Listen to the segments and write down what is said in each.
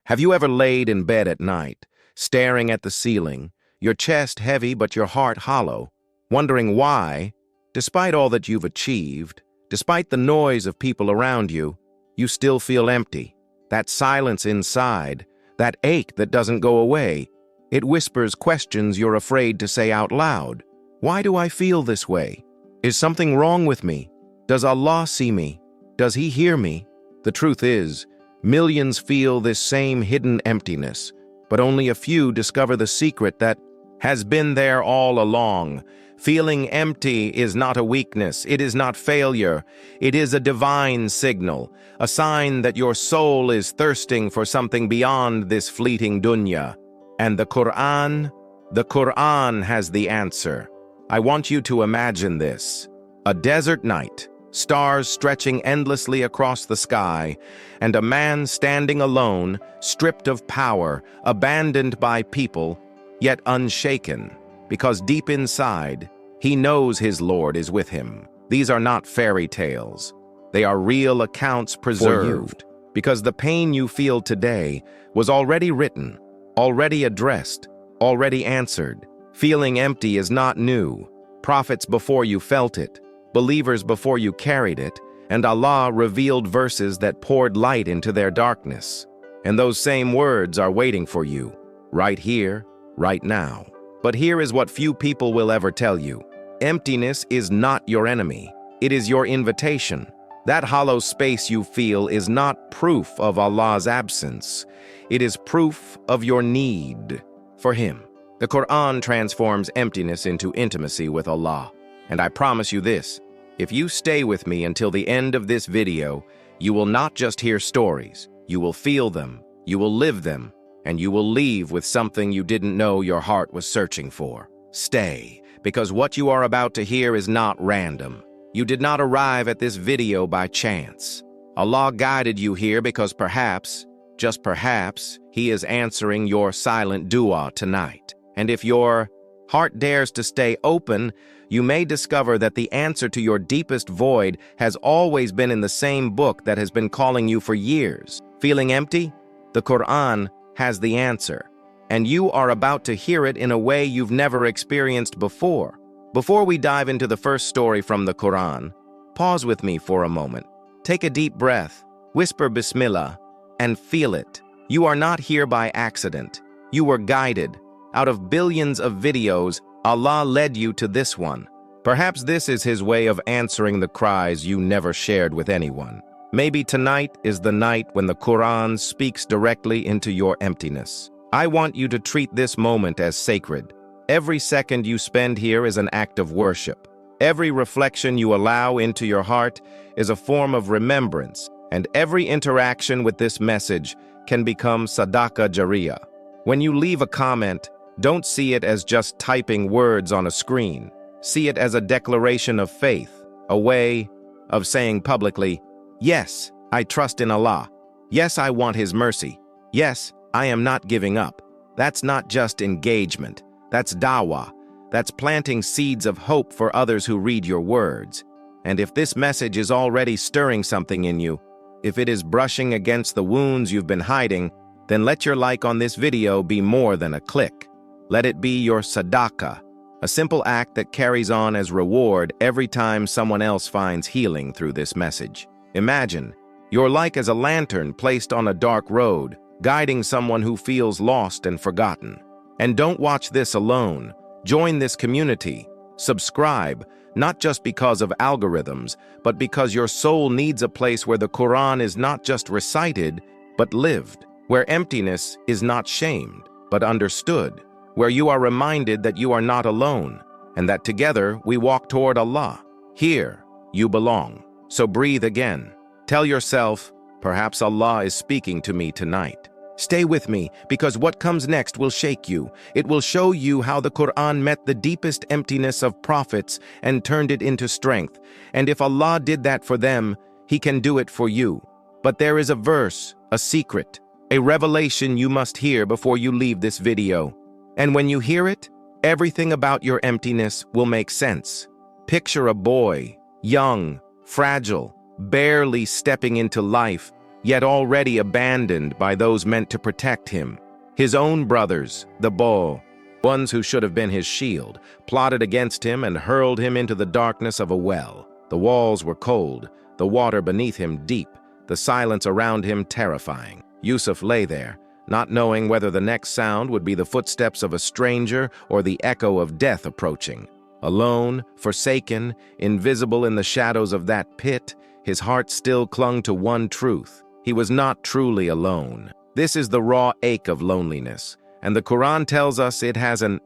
Have you ever laid in bed at night, staring at the ceiling, your chest heavy but your heart hollow, wondering why, despite all that you've achieved, despite the noise of people around you, you still feel empty? That silence inside, that ache that doesn't go away, it whispers questions you're afraid to say out loud. Why do I feel this way? Is something wrong with me? Does Allah see me? Does He hear me? The truth is, millions feel this same hidden emptiness, but only a few discover the secret that has been there all along. Feeling empty is not a weakness, it is not failure, it is a divine signal, a sign that your soul is thirsting for something beyond this fleeting dunya. And the Qur'an has the answer. I want you to imagine this: a desert night, stars stretching endlessly across the sky, and a man standing alone, stripped of power, abandoned by people, yet unshaken, because deep inside, he knows his Lord is with him. These are not fairy tales. They are real accounts preserved, because the pain you feel today was already written, already addressed, already answered. Feeling empty is not new. Prophets before you felt it, believers before you carried it, and Allah revealed verses that poured light into their darkness. And those same words are waiting for you, right here, right now. But here is what few people will ever tell you. Emptiness is not your enemy. It is your invitation. That hollow space you feel is not proof of Allah's absence. It is proof of your need for Him. The Qur'an transforms emptiness into intimacy with Allah. And I promise you this: if you stay with me until the end of this video, you will not just hear stories, you will feel them, you will live them, and you will leave with something you didn't know your heart was searching for. Stay, because what you are about to hear is not random. You did not arrive at this video by chance. Allah guided you here because perhaps, just perhaps, He is answering your silent dua tonight. And if your heart dares to stay open, you may discover that the answer to your deepest void has always been in the same book that has been calling you for years. Feeling empty? The Qur'an has the answer, and you are about to hear it in a way you've never experienced before. Before we dive into the first story from the Qur'an, pause with me for a moment. Take a deep breath, whisper Bismillah, and feel it. You are not here by accident. You were guided. Out of billions of videos, Allah led you to this one. Perhaps this is His way of answering the cries you never shared with anyone. Maybe tonight is the night when the Qur'an speaks directly into your emptiness. I want you to treat this moment as sacred. Every second you spend here is an act of worship. Every reflection you allow into your heart is a form of remembrance, and every interaction with this message can become sadaqah jariyah. When you leave a comment, don't see it as just typing words on a screen. See it as a declaration of faith, a way of saying publicly, yes, I trust in Allah. Yes, I want His mercy. Yes, I am not giving up. That's not just engagement. That's dawah. That's planting seeds of hope for others who read your words. And if this message is already stirring something in you, if it is brushing against the wounds you've been hiding, then let your like on this video be more than a click. Let it be your sadaqah, a simple act that carries on as reward every time someone else finds healing through this message. Imagine your like as a lantern placed on a dark road, guiding someone who feels lost and forgotten. And don't watch this alone. Join this community. Subscribe, not just because of algorithms, but because your soul needs a place where the Qur'an is not just recited, but lived, where emptiness is not shamed, but understood, where you are reminded that you are not alone, and that together we walk toward Allah. Here, you belong. So breathe again. Tell yourself, perhaps Allah is speaking to me tonight. Stay with me, because what comes next will shake you. It will show you how the Qur'an met the deepest emptiness of prophets and turned it into strength. And if Allah did that for them, He can do it for you. But there is a verse, a secret, a revelation you must hear before you leave this video. And when you hear it, everything about your emptiness will make sense. Picture a boy, young, fragile, barely stepping into life, yet already abandoned by those meant to protect him. His own brothers, the Bo, ones who should have been his shield, plotted against him and hurled him into the darkness of a well. The walls were cold, the water beneath him deep, the silence around him terrifying. Yusuf lay there, not knowing whether the next sound would be the footsteps of a stranger or the echo of death approaching. Alone, forsaken, invisible in the shadows of that pit, his heart still clung to one truth. He was not truly alone. This is the raw ache of loneliness, and the Quran tells us it has an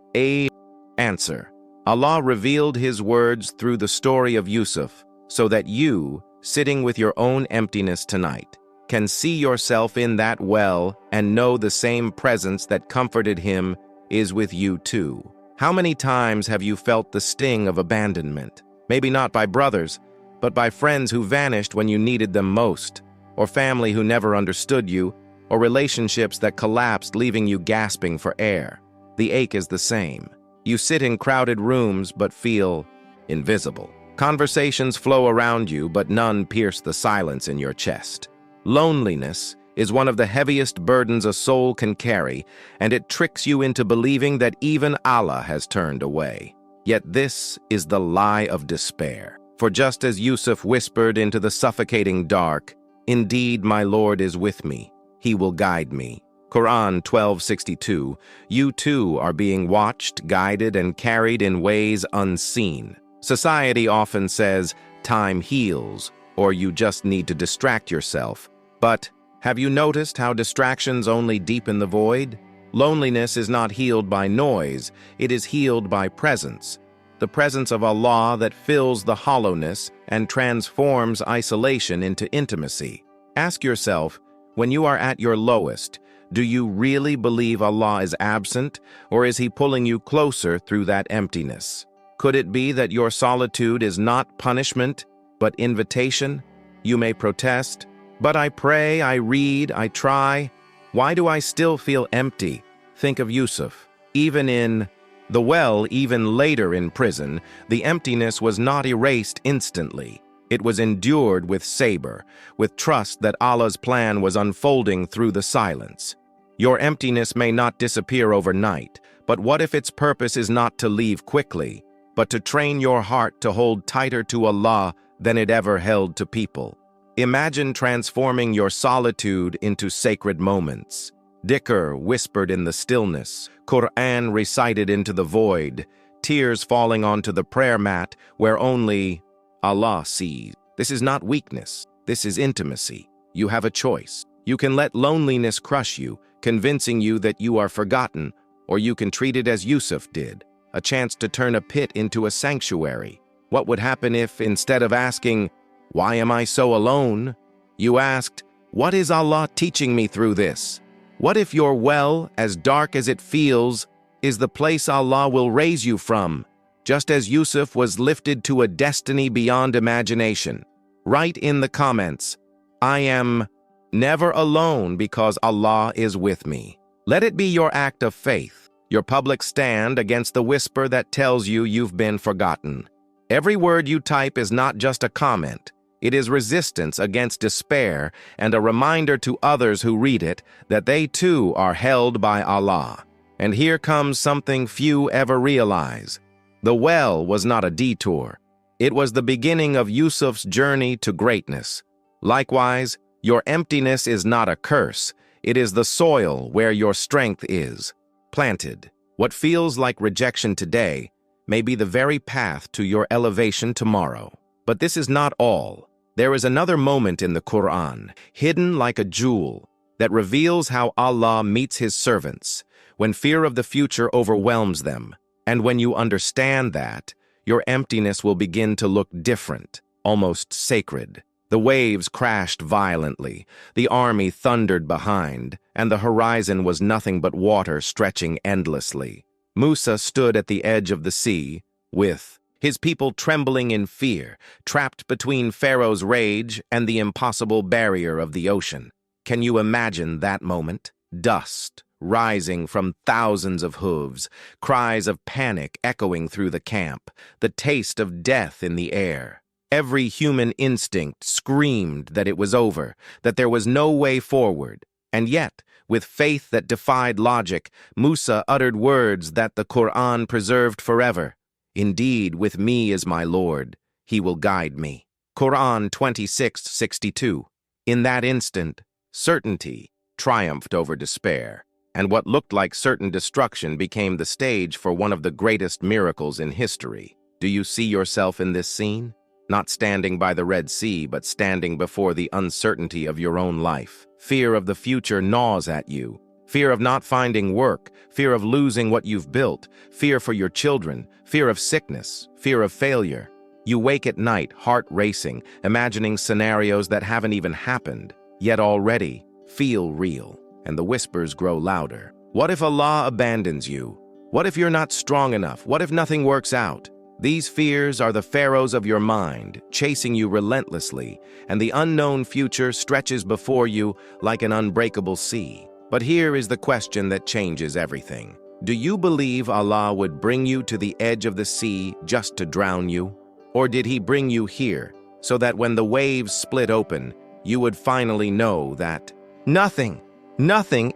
answer. Allah revealed His words through the story of Yusuf, so that you, sitting with your own emptiness tonight, can see yourself in that well and know the same presence that comforted him is with you too. How many times have you felt the sting of abandonment? Maybe not by brothers, but by friends who vanished when you needed them most, or family who never understood you, or relationships that collapsed leaving you gasping for air. The ache is the same. You sit in crowded rooms but feel invisible. Conversations flow around you, but none pierce the silence in your chest. Loneliness is one of the heaviest burdens a soul can carry, and it tricks you into believing that even Allah has turned away. Yet this is the lie of despair. For just as Yusuf whispered into the suffocating dark, "Indeed, my Lord is with me. He will guide me." Quran 12:62, you too are being watched, guided, and carried in ways unseen. Society often says, time heals, or you just need to distract yourself. But have you noticed how distractions only deepen the void? Loneliness is not healed by noise, it is healed by presence. The presence of Allah that fills the hollowness and transforms isolation into intimacy. Ask yourself, when you are at your lowest, do you really believe Allah is absent, or is He pulling you closer through that emptiness? Could it be that your solitude is not punishment, but invitation? You may protest, "But I pray, I read, I try. Why do I still feel empty?" Think of Yusuf. Even in the well, even later in prison, the emptiness was not erased instantly. It was endured with sabr, with trust that Allah's plan was unfolding through the silence. Your emptiness may not disappear overnight, but what if its purpose is not to leave quickly, but to train your heart to hold tighter to Allah than it ever held to people? Imagine transforming your solitude into sacred moments. Dhikr whispered in the stillness, Qur'an recited into the void, tears falling onto the prayer mat where only Allah sees. This is not weakness, this is intimacy. You have a choice. You can let loneliness crush you, convincing you that you are forgotten, or you can treat it as Yusuf did, a chance to turn a pit into a sanctuary. What would happen if, instead of asking, "Why am I so alone?" you asked, "What is Allah teaching me through this?" What if your well, as dark as it feels, is the place Allah will raise you from, just as Yusuf was lifted to a destiny beyond imagination? Write in the comments, "I am never alone because Allah is with me." Let it be your act of faith, your public stand against the whisper that tells you you've been forgotten. Every word you type is not just a comment. It is resistance against despair and a reminder to others who read it that they too are held by Allah. And here comes something few ever realize. The well was not a detour. It was the beginning of Yusuf's journey to greatness. Likewise, your emptiness is not a curse. It is the soil where your strength is planted. What feels like rejection today may be the very path to your elevation tomorrow. But this is not all. There is another moment in the Quran, hidden like a jewel, that reveals how Allah meets His servants when fear of the future overwhelms them. And when you understand that, your emptiness will begin to look different, almost sacred. The waves crashed violently, the army thundered behind, and the horizon was nothing but water stretching endlessly. Musa stood at the edge of the sea, with his people trembling in fear, trapped between Pharaoh's rage and the impossible barrier of the ocean. Can you imagine that moment? Dust rising from thousands of hooves, cries of panic echoing through the camp, the taste of death in the air. Every human instinct screamed that it was over, that there was no way forward. And yet, with faith that defied logic, Musa uttered words that the Qur'an preserved forever. "Indeed, with me is my Lord. He will guide me." Qur'an 26:62. In that instant, certainty triumphed over despair, and what looked like certain destruction became the stage for one of the greatest miracles in history. Do you see yourself in this scene? Not standing by the Red Sea, but standing before the uncertainty of your own life. Fear of the future gnaws at you. Fear of not finding work, fear of losing what you've built, fear for your children, fear of sickness, fear of failure. You wake at night, heart racing, imagining scenarios that haven't even happened, yet already feel real, and the whispers grow louder. What if Allah abandons you? What if you're not strong enough? What if nothing works out? These fears are the pharaohs of your mind, chasing you relentlessly, and the unknown future stretches before you like an unbreakable sea. But here is the question that changes everything. Do you believe Allah would bring you to the edge of the sea just to drown you? Or did He bring you here so that when the waves split open, you would finally know that nothing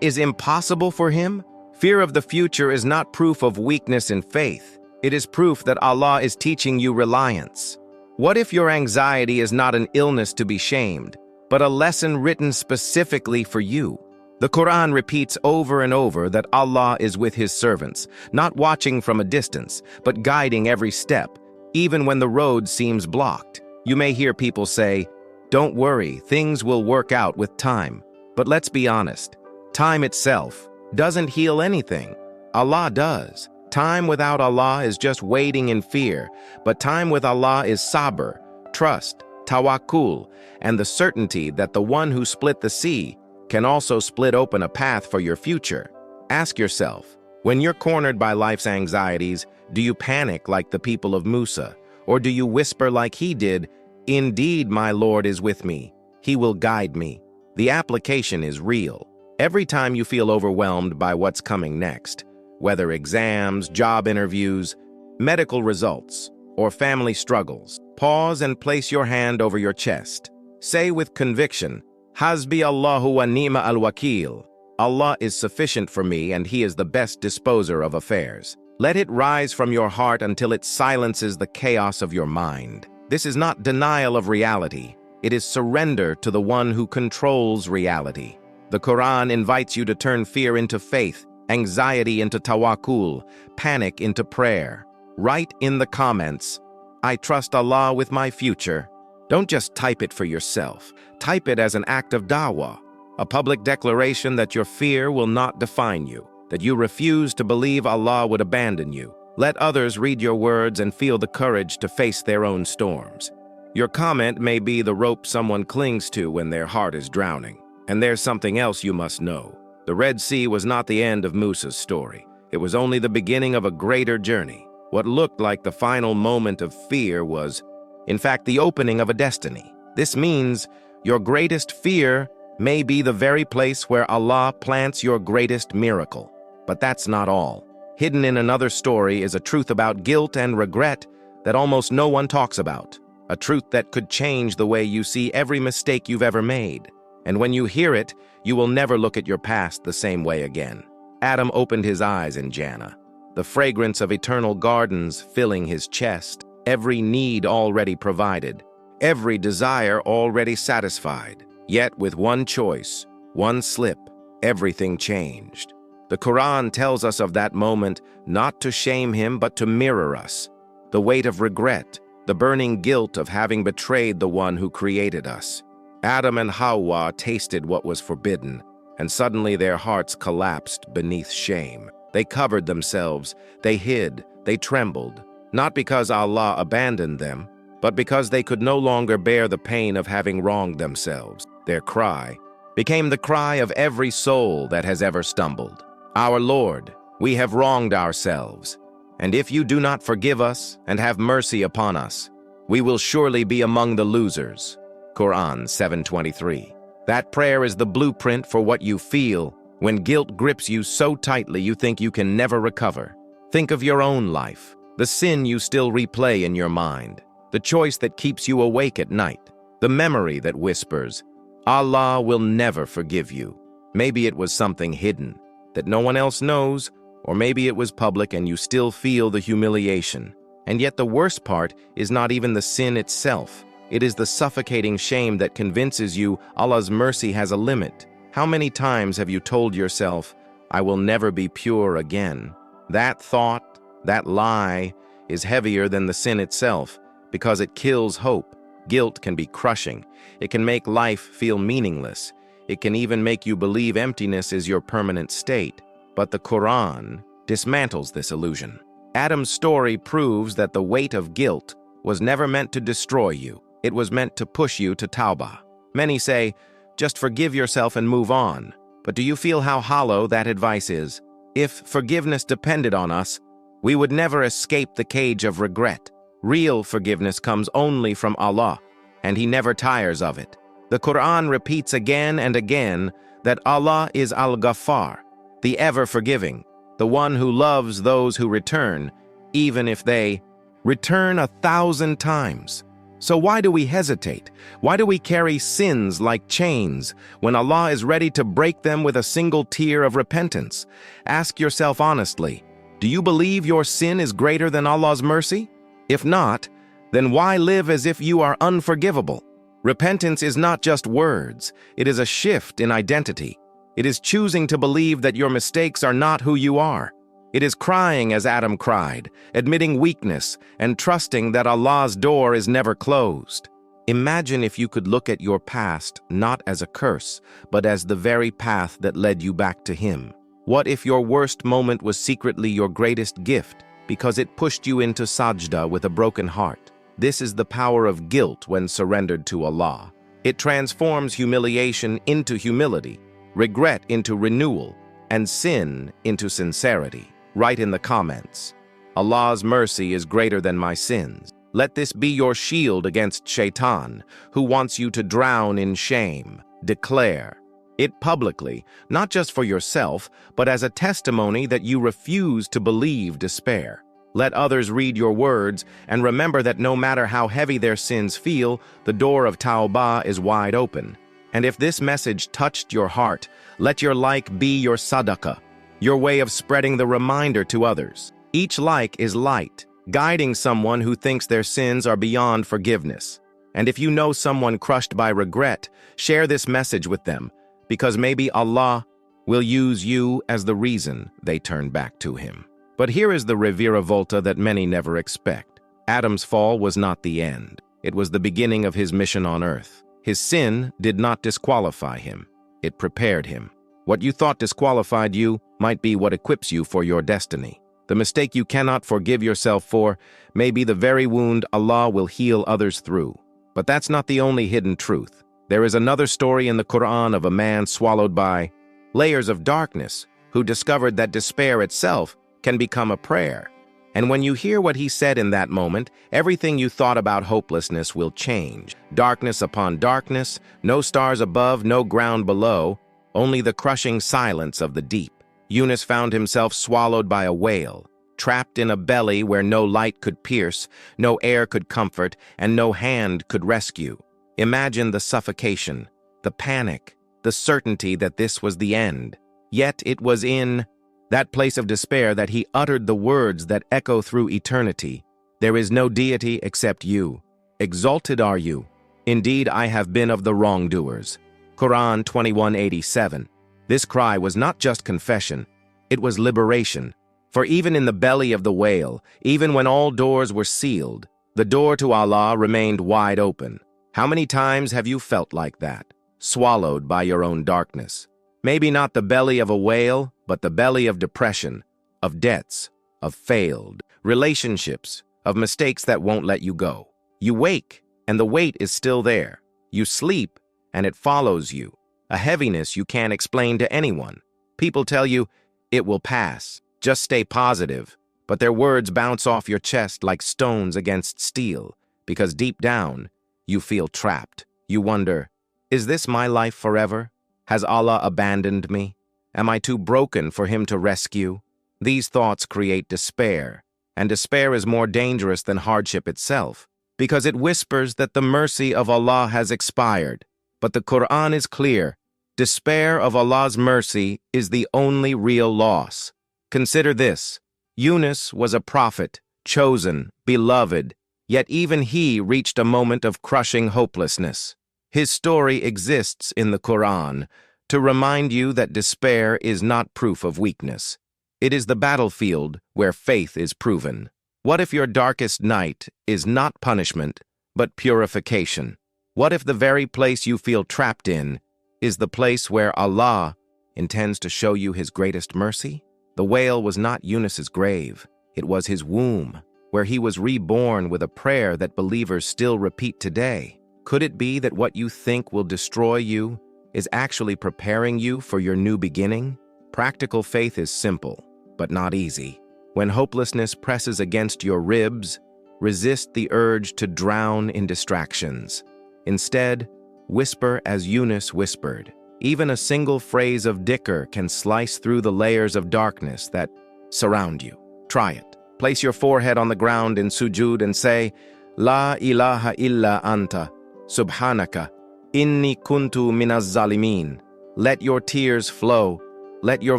is impossible for Him? Fear of the future is not proof of weakness in faith. It is proof that Allah is teaching you reliance. What if your anxiety is not an illness to be shamed, but a lesson written specifically for you? The Quran repeats over and over that Allah is with His servants, not watching from a distance, but guiding every step, even when the road seems blocked. You may hear people say, "Don't worry, things will work out with time." But let's be honest, time itself doesn't heal anything. Allah does. Time without Allah is just waiting in fear, but time with Allah is sabr, trust, tawakkul, and the certainty that the one who split the sea can also split open a path for your future. Ask yourself, when you're cornered by life's anxieties, do you panic like the people of Musa, or do you whisper like he did, "Indeed, my Lord is with me. He will guide me"? The application is real. Every time you feel overwhelmed by what's coming next, whether exams, job interviews, medical results, or family struggles, pause and place your hand over your chest. Say with conviction, "Hasbi Allahu wa ni'ma al-wakil." Allah is sufficient for me and He is the best disposer of affairs. Let it rise from your heart until it silences the chaos of your mind. This is not denial of reality. It is surrender to the one who controls reality. The Quran invites you to turn fear into faith, anxiety into tawakkul, panic into prayer. Write in the comments, "I trust Allah with my future." Don't just type it for yourself. Type it as an act of dawah, a public declaration that your fear will not define you, that you refuse to believe Allah would abandon you. Let others read your words and feel the courage to face their own storms. Your comment may be the rope someone clings to when their heart is drowning. And there's something else you must know. The Red Sea was not the end of Musa's story. It was only the beginning of a greater journey. What looked like the final moment of fear was, in fact, the opening of a destiny. This means your greatest fear may be the very place where Allah plants your greatest miracle. But that's not all. Hidden in another story is a truth about guilt and regret that almost no one talks about. A truth that could change the way you see every mistake you've ever made. And when you hear it, you will never look at your past the same way again. Adam opened his eyes in Jannah, the fragrance of eternal gardens filling his chest, every need already provided, every desire already satisfied. Yet with one choice, one slip, everything changed. The Quran tells us of that moment not to shame him but to mirror us. The weight of regret, the burning guilt of having betrayed the one who created us. Adam and Hawa tasted what was forbidden, and suddenly their hearts collapsed beneath shame. They covered themselves, they hid, they trembled, not because Allah abandoned them, but because they could no longer bear the pain of having wronged themselves. Their cry became the cry of every soul that has ever stumbled. Our Lord, we have wronged ourselves, and if you do not forgive us and have mercy upon us, we will surely be among the losers. Quran 7:23. That prayer is the blueprint for what you feel when guilt grips you so tightly you think you can never recover. Think of your own life, the sin you still replay in your mind, the choice that keeps you awake at night, the memory that whispers, Allah will never forgive you. Maybe it was something hidden that no one else knows, or maybe it was public and you still feel the humiliation. And yet the worst part is not even the sin itself. It is the suffocating shame that convinces you Allah's mercy has a limit. How many times have you told yourself, I will never be pure again? That thought, that lie, is heavier than the sin itself because it kills hope. Guilt can be crushing. It can make life feel meaningless. It can even make you believe emptiness is your permanent state. But the Qur'an dismantles this illusion. Adam's story proves that the weight of guilt was never meant to destroy you. It was meant to push you to tawbah. Many say, just forgive yourself and move on. But do you feel how hollow that advice is? If forgiveness depended on us, we would never escape the cage of regret. Real forgiveness comes only from Allah, and He never tires of it. The Qur'an repeats again and again that Allah is Al-Ghaffar, the ever-forgiving, the one who loves those who return, even if they return 1,000 times. So why do we hesitate? Why do we carry sins like chains when Allah is ready to break them with a single tear of repentance? Ask yourself honestly, do you believe your sin is greater than Allah's mercy? If not, then why live as if you are unforgivable? Repentance is not just words, it is a shift in identity. It is choosing to believe that your mistakes are not who you are. It is crying as Adam cried, admitting weakness, and trusting that Allah's door is never closed. Imagine if you could look at your past not as a curse, but as the very path that led you back to Him. What if your worst moment was secretly your greatest gift, because it pushed you into sajda with a broken heart? This is the power of guilt when surrendered to Allah. It transforms humiliation into humility, regret into renewal, and sin into sincerity. Write in the comments, Allah's mercy is greater than my sins. Let this be your shield against Shaitan, who wants you to drown in shame. Declare it publicly, not just for yourself, but as a testimony that you refuse to believe despair. Let others read your words, and remember that no matter how heavy their sins feel, the door of Tawbah is wide open. And if this message touched your heart, let your like be your sadaqah, your way of spreading the reminder to others. Each like is light, guiding someone who thinks their sins are beyond forgiveness. And if you know someone crushed by regret, share this message with them, because maybe Allah will use you as the reason they turn back to Him. But here is the reviravolta that many never expect. Adam's fall was not the end. It was the beginning of his mission on earth. His sin did not disqualify him. It prepared him. What you thought disqualified you might be what equips you for your destiny. The mistake you cannot forgive yourself for may be the very wound Allah will heal others through. But that's not the only hidden truth. There is another story in the Qur'an of a man swallowed by layers of darkness who discovered that despair itself can become a prayer. And when you hear what he said in that moment, everything you thought about hopelessness will change. Darkness upon darkness, no stars above, no ground below, only the crushing silence of the deep. Yunus found himself swallowed by a whale, trapped in a belly where no light could pierce, no air could comfort, and no hand could rescue. Imagine the suffocation, the panic, the certainty that this was the end. Yet it was in that place of despair that he uttered the words that echo through eternity. There is no deity except you. Exalted are you. Indeed, I have been of the wrongdoers. Quran 21:87. This cry was not just confession, it was liberation. For even in the belly of the whale, even when all doors were sealed, the door to Allah remained wide open. How many times have you felt like that, swallowed by your own darkness? Maybe not the belly of a whale, but the belly of depression, of debts, of failed relationships, of mistakes that won't let you go. You wake, and the weight is still there. You sleep, and it follows you, a heaviness you can't explain to anyone. People tell you, it will pass, just stay positive, but their words bounce off your chest like stones against steel, because deep down, you feel trapped. You wonder, is this my life forever? Has Allah abandoned me? Am I too broken for Him to rescue? These thoughts create despair, and despair is more dangerous than hardship itself. because it whispers that the mercy of Allah has expired. But the Qur'an is clear. Despair of Allah's mercy is the only real loss. Consider this. Yunus was a prophet, chosen, beloved, yet even he reached a moment of crushing hopelessness. His story exists in the Qur'an to remind you that despair is not proof of weakness. It is the battlefield where faith is proven. What if your darkest night is not punishment, but purification? What if the very place you feel trapped in is the place where Allah intends to show you His greatest mercy? The whale was not Yunus's grave. It was his womb, where he was reborn with a prayer that believers still repeat today. Could it be that what you think will destroy you is actually preparing you for your new beginning? Practical faith is simple, but not easy. When hopelessness presses against your ribs, resist the urge to drown in distractions. Instead, whisper as Yunus whispered. Even a single phrase of dhikr can slice through the layers of darkness that surround you. Try it. Place your forehead on the ground in sujud and say, La ilaha illa anta, subhanaka, inni kuntu minaz zalimin. Let your tears flow. Let your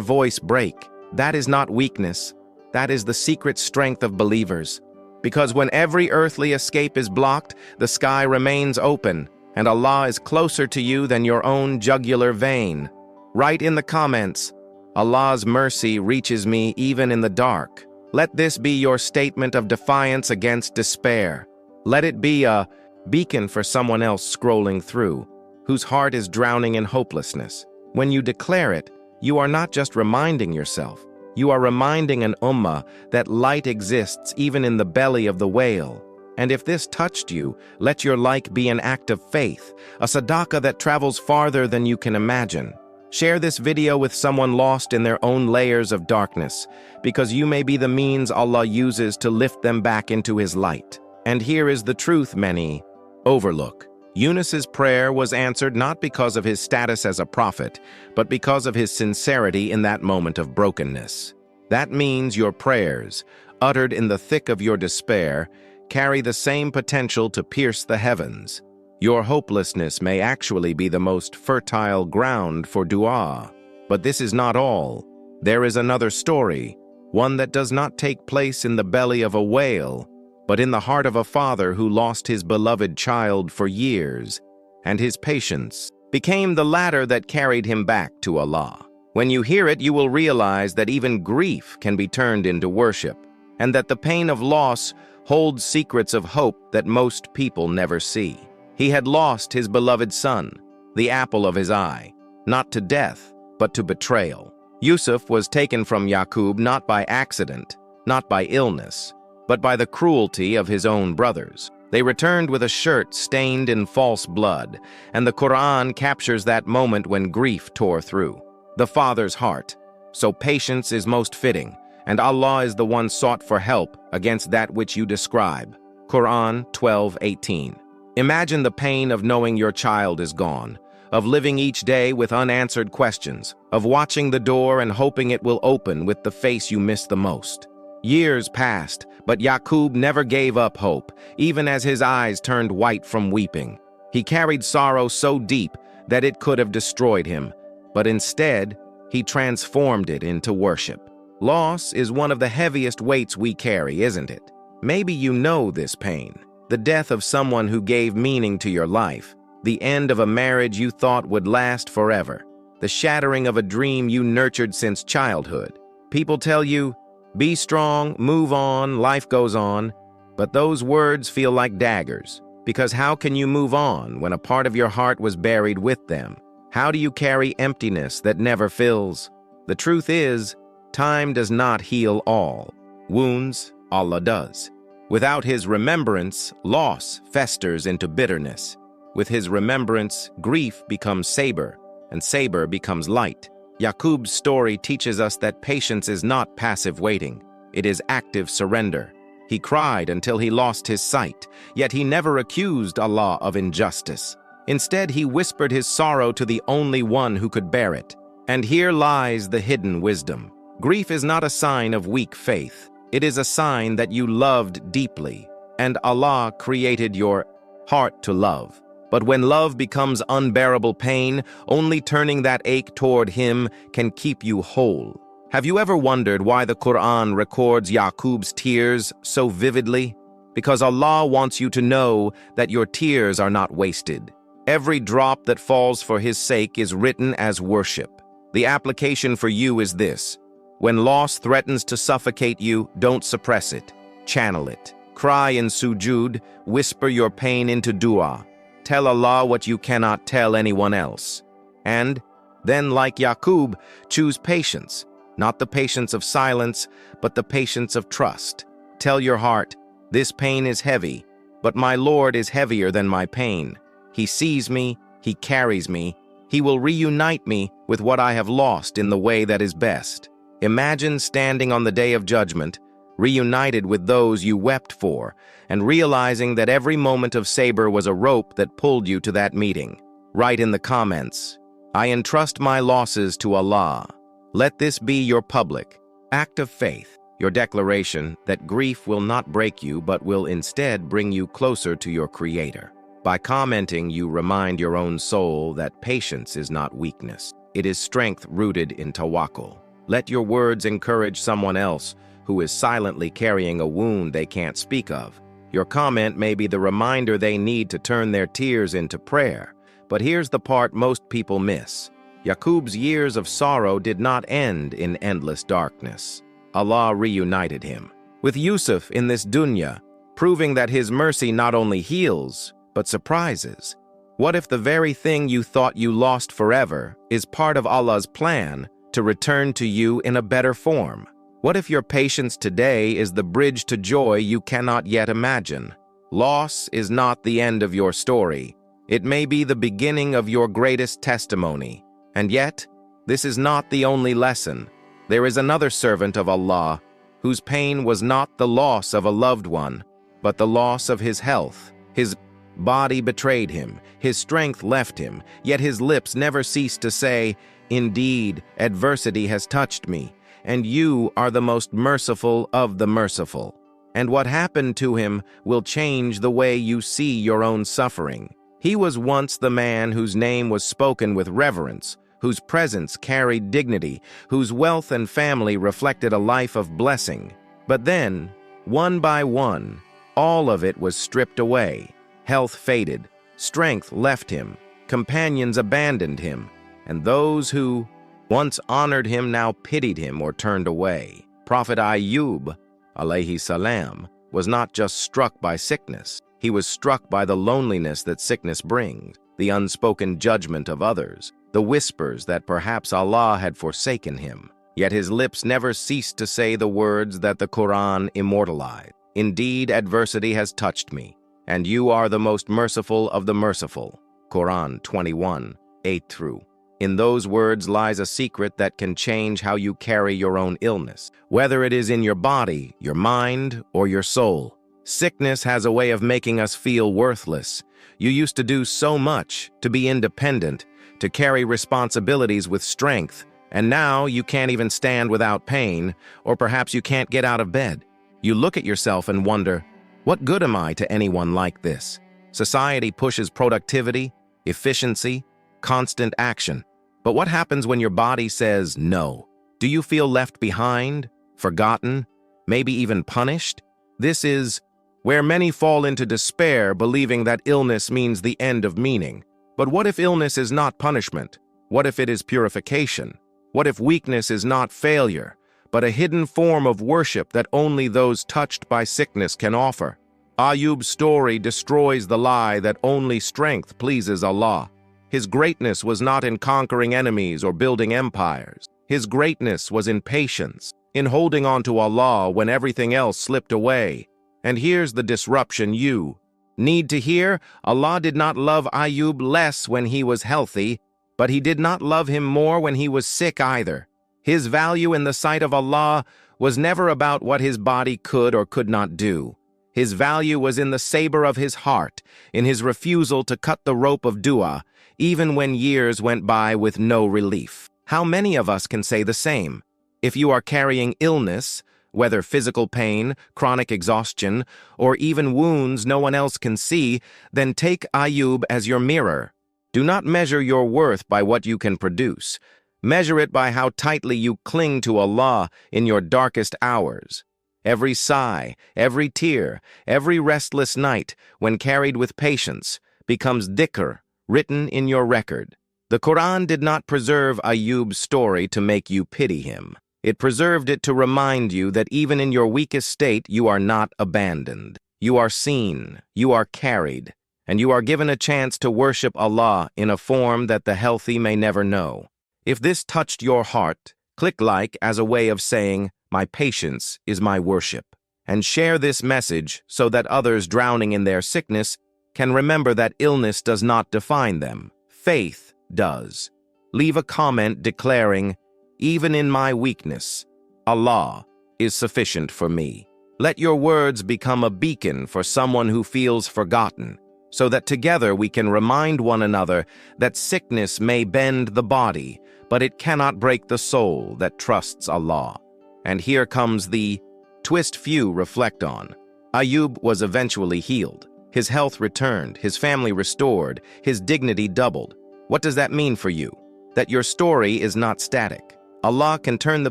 voice break. That is not weakness. That is the secret strength of believers. Because when every earthly escape is blocked, the sky remains open, and Allah is closer to you than your own jugular vein. Write in the comments, Allah's mercy reaches me even in the dark. Let this be your statement of defiance against despair. Let it be a beacon for someone else scrolling through, whose heart is drowning in hopelessness. When you declare it, you are not just reminding yourself, you are reminding an ummah that light exists even in the belly of the whale. And if this touched you, let your like be an act of faith, a sadaqah that travels farther than you can imagine. Share this video with someone lost in their own layers of darkness, because you may be the means Allah uses to lift them back into His light. And here is the truth many overlook. Yunus's prayer was answered not because of his status as a prophet, but because of his sincerity in that moment of brokenness. That means your prayers, uttered in the thick of your despair, carry the same potential to pierce the heavens. Your hopelessness may actually be the most fertile ground for dua. But this is not all. There is another story, one that does not take place in the belly of a whale, but in the heart of a father who lost his beloved child for years, and his patience became the ladder that carried him back to Allah. When you hear it, you will realize that even grief can be turned into worship, and that the pain of loss holds secrets of hope that most people never see. He had lost his beloved son, the apple of his eye, not to death, but to betrayal. Yusuf was taken from Yaqub not by accident, not by illness, but by the cruelty of his own brothers. They returned with a shirt stained in false blood, and the Qur'an captures that moment when grief tore through the father's heart. So patience is most fitting, and Allah is the one sought for help against that which you describe. Qur'an 12:18. Imagine the pain of knowing your child is gone, of living each day with unanswered questions, of watching the door and hoping it will open with the face you miss the most. Years passed, but Yaqub never gave up hope, even as his eyes turned white from weeping. He carried sorrow so deep that it could have destroyed him, but instead, he transformed it into worship. Loss is one of the heaviest weights we carry, isn't it? Maybe you know this pain. The death of someone who gave meaning to your life, the end of a marriage you thought would last forever, the shattering of a dream you nurtured since childhood. People tell you, be strong, move on, life goes on, but those words feel like daggers, because how can you move on when a part of your heart was buried with them? How do you carry emptiness that never fills? The truth is, time does not heal all wounds, Allah does. Without His remembrance, loss festers into bitterness. With His remembrance, grief becomes sabr, and sabr becomes light. Yaqub's story teaches us that patience is not passive waiting. It is active surrender. He cried until he lost his sight, yet he never accused Allah of injustice. Instead, he whispered his sorrow to the only one who could bear it. And here lies the hidden wisdom. Grief is not a sign of weak faith. It is a sign that you loved deeply. and Allah created your heart to love. But when love becomes unbearable pain, only turning that ache toward Him can keep you whole. Have you ever wondered why the Qur'an records Yaqub's tears so vividly? Because Allah wants you to know that your tears are not wasted. Every drop that falls for His sake is written as worship. The application for you is this: when loss threatens to suffocate you, don't suppress it. Channel it. Cry in sujud, whisper your pain into dua. Tell Allah what you cannot tell anyone else. And then, like Yaqub, choose patience. Not the patience of silence, but the patience of trust. Tell your heart, this pain is heavy, but my Lord is heavier than my pain. He sees me, He carries me. He will reunite me with what I have lost in the way that is best. Imagine standing on the day of judgment, reunited with those you wept for, and realizing that every moment of sabr was a rope that pulled you to that meeting. Write in the comments, I entrust my losses to Allah. Let this be your public act of faith, your declaration that grief will not break you but will instead bring you closer to your Creator. By commenting, you remind your own soul that patience is not weakness. It is strength rooted in tawakkul. Let your words encourage someone else who is silently carrying a wound they can't speak of. Your comment may be the reminder they need to turn their tears into prayer. But here's the part most people miss. Yaqub's years of sorrow did not end in endless darkness. Allah reunited him with Yusuf in this dunya, proving that His mercy not only heals, but surprises. What if the very thing you thought you lost forever is part of Allah's plan to return to you in a better form? What if your patience today is the bridge to joy you cannot yet imagine? Loss is not the end of your story. It may be the beginning of your greatest testimony. And yet, this is not the only lesson. There is another servant of Allah whose pain was not the loss of a loved one, but the loss of his health. His body betrayed him, his strength left him, yet his lips never ceased to say, indeed, adversity has touched me, and you are the most merciful of the merciful. And what happened to him will change the way you see your own suffering. He was once the man whose name was spoken with reverence, whose presence carried dignity, whose wealth and family reflected a life of blessing. But then, one by one, all of it was stripped away. Health faded, strength left him, companions abandoned him, and those who once honored him now pitied him or turned away. Prophet Ayyub, alayhi salam, was not just struck by sickness. He was struck by the loneliness that sickness brings, the unspoken judgment of others, the whispers that perhaps Allah had forsaken him. Yet his lips never ceased to say the words that the Qur'an immortalized. Indeed, adversity has touched me, and you are the most merciful of the merciful. Qur'an 21, 8 through. In those words lies a secret that can change how you carry your own illness, whether it is in your body, your mind, or your soul. Sickness has a way of making us feel worthless. You used to do so much, to be independent, to carry responsibilities with strength, and now you can't even stand without pain, or perhaps you can't get out of bed. You look at yourself and wonder, what good am I to anyone like this? Society pushes productivity, efficiency, constant action. But what happens when your body says no? Do you feel left behind, forgotten, maybe even punished? This is where many fall into despair, believing that illness means the end of meaning. But what if illness is not punishment? What if it is purification? What if weakness is not failure, but a hidden form of worship that only those touched by sickness can offer? Ayyub's story destroys the lie that only strength pleases Allah. His greatness was not in conquering enemies or building empires. His greatness was in patience, in holding on to Allah when everything else slipped away. And here's the disruption you need to hear. Allah did not love Ayyub less when he was healthy, but He did not love him more when he was sick either. His value in the sight of Allah was never about what his body could or could not do. His value was in the saber of his heart, in his refusal to cut the rope of dua, even when years went by with no relief. How many of us can say the same? If you are carrying illness, whether physical pain, chronic exhaustion, or even wounds no one else can see, then take Ayyub as your mirror. Do not measure your worth by what you can produce. Measure it by how tightly you cling to Allah in your darkest hours. Every sigh, every tear, every restless night, when carried with patience, becomes dhikr, written in your record. The Qur'an did not preserve Ayyub's story to make you pity him. It preserved it to remind you that even in your weakest state, you are not abandoned. You are seen, you are carried, and you are given a chance to worship Allah in a form that the healthy may never know. If this touched your heart, click like as a way of saying, "My patience is my worship," and share this message so that others drowning in their sickness can remember that illness does not define them. Faith does. Leave a comment declaring, "Even in my weakness, Allah is sufficient for me." Let your words become a beacon for someone who feels forgotten, so that together we can remind one another that sickness may bend the body, but it cannot break the soul that trusts Allah. And here comes the twist few reflect on. Ayyub was eventually healed. His health returned, his family restored, his dignity doubled. What does that mean for you? That your story is not static. Allah can turn the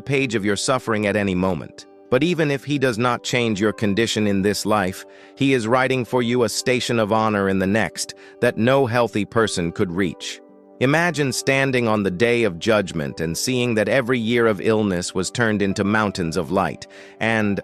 page of your suffering at any moment. But even if He does not change your condition in this life, He is writing for you a station of honor in the next that no healthy person could reach. Imagine standing on the day of judgment and seeing that every year of illness was turned into mountains of light, and,